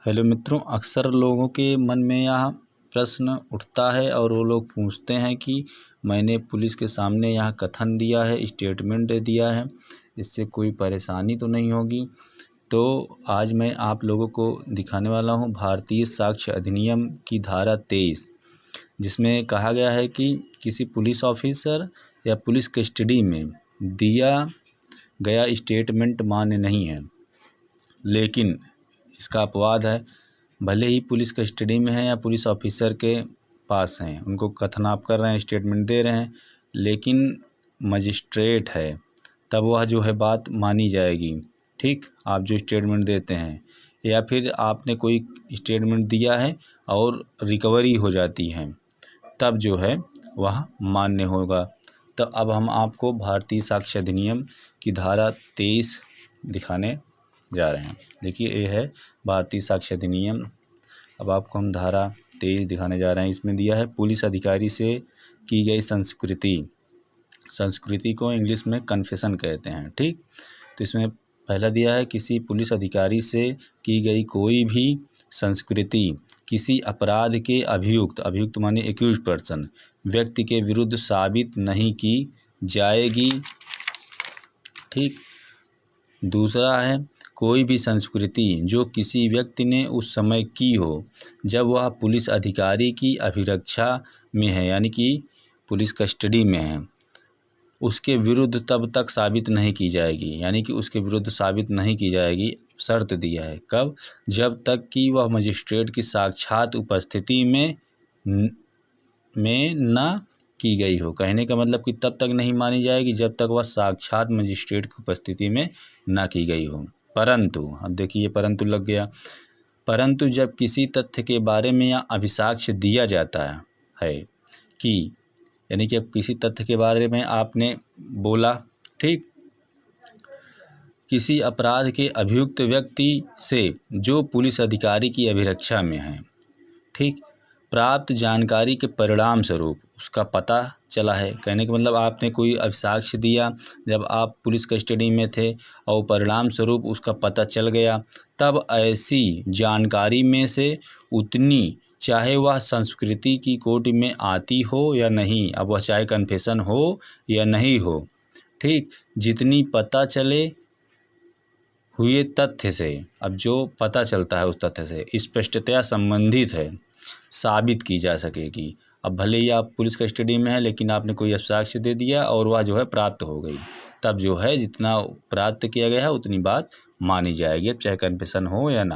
Hello मित्रों, अक्सर लोगों के मन में यह प्रश्न उठता है और वो लोग पूछते हैं कि मैंने पुलिस के सामने यहाँ कथन दिया है, स्टेटमेंट दे दिया है, इससे कोई परेशानी तो नहीं होगी। तो आज मैं आप लोगों को दिखाने वाला हूँ भारतीय साक्ष्य अधिनियम की धारा 23, जिसमें कहा गया है कि किसी पुलिस ऑफिसर या पुलिस कस्टडी में दिया गया स्टेटमेंट मान्य नहीं है। लेकिन इसका अपवाद है, भले ही पुलिस कस्टडी में है या पुलिस ऑफिसर के पास हैं, उनको कथन आप कर रहे हैं, स्टेटमेंट दे रहे हैं, लेकिन मजिस्ट्रेट है, तब वह जो है बात मानी जाएगी। ठीक, आप जो स्टेटमेंट देते हैं या फिर आपने कोई स्टेटमेंट दिया है और रिकवरी हो जाती है, तब जो है वह मान्य होगा। तो अब हम आपको भारतीय साक्ष्य अधिनियम की धारा 23 दिखाने जा रहे हैं। देखिए, ये है भारतीय साक्ष्य अधिनियम। अब आपको हम धारा 23 दिखाने जा रहे हैं। इसमें दिया है पुलिस अधिकारी से की गई संस्कृति को इंग्लिश में कन्फेशन कहते हैं। ठीक, तो इसमें पहला दिया है किसी पुलिस अधिकारी से की गई कोई भी संस्कृति किसी अपराध के अभियुक्त माने एक्यूज्ड पर्सन व्यक्ति के विरुद्ध साबित नहीं की जाएगी। ठीक, दूसरा है कोई भी संस्कृति जो किसी व्यक्ति ने उस समय की हो जब वह पुलिस अधिकारी की अभिरक्षा में है, यानी कि पुलिस कस्टडी में है, उसके विरुद्ध तब तक साबित नहीं की जाएगी। यानी कि उसके विरुद्ध साबित नहीं की जाएगी, शर्त दिया है। कब? जब तक कि वह मजिस्ट्रेट की साक्षात उपस्थिति में न की गई हो। कहने का मतलब कि तब तक नहीं मानी जाएगी जब तक वह साक्षात मजिस्ट्रेट की उपस्थिति में न की गई हो। परंतु, अब देखिए परंतु लग गया, परंतु जब किसी तथ्य के बारे में यह अभिसाक्ष्य दिया जाता है कि, यानी कि अब किसी तथ्य के बारे में आपने बोला, ठीक, किसी अपराध के अभियुक्त व्यक्ति से जो पुलिस अधिकारी की अभिरक्षा में है, ठीक, प्राप्त जानकारी के परिणाम स्वरूप उसका पता चला है। कहने का मतलब आपने कोई अभिसाक्ष्य दिया जब आप पुलिस कस्टडी में थे और परिणाम स्वरूप उसका पता चल गया, तब ऐसी जानकारी में से उतनी, चाहे वह संस्कृति की कोटि में आती हो या नहीं, अब वह चाहे कन्फेशन हो या नहीं हो, ठीक, जितनी पता चले हुए तथ्य से, अब जो पता चलता है उस तथ्य से स्पष्टतया संबंधित है, साबित की जा सकेगी। अब भले ही आप पुलिस कस्टडी में है लेकिन आपने कोई अभिसाक्ष्य दे दिया और वह जो है प्राप्त हो गई, तब जो है जितना प्राप्त किया गया है उतनी बात मानी जाएगी, चाहे कन्फेशन हो या ना।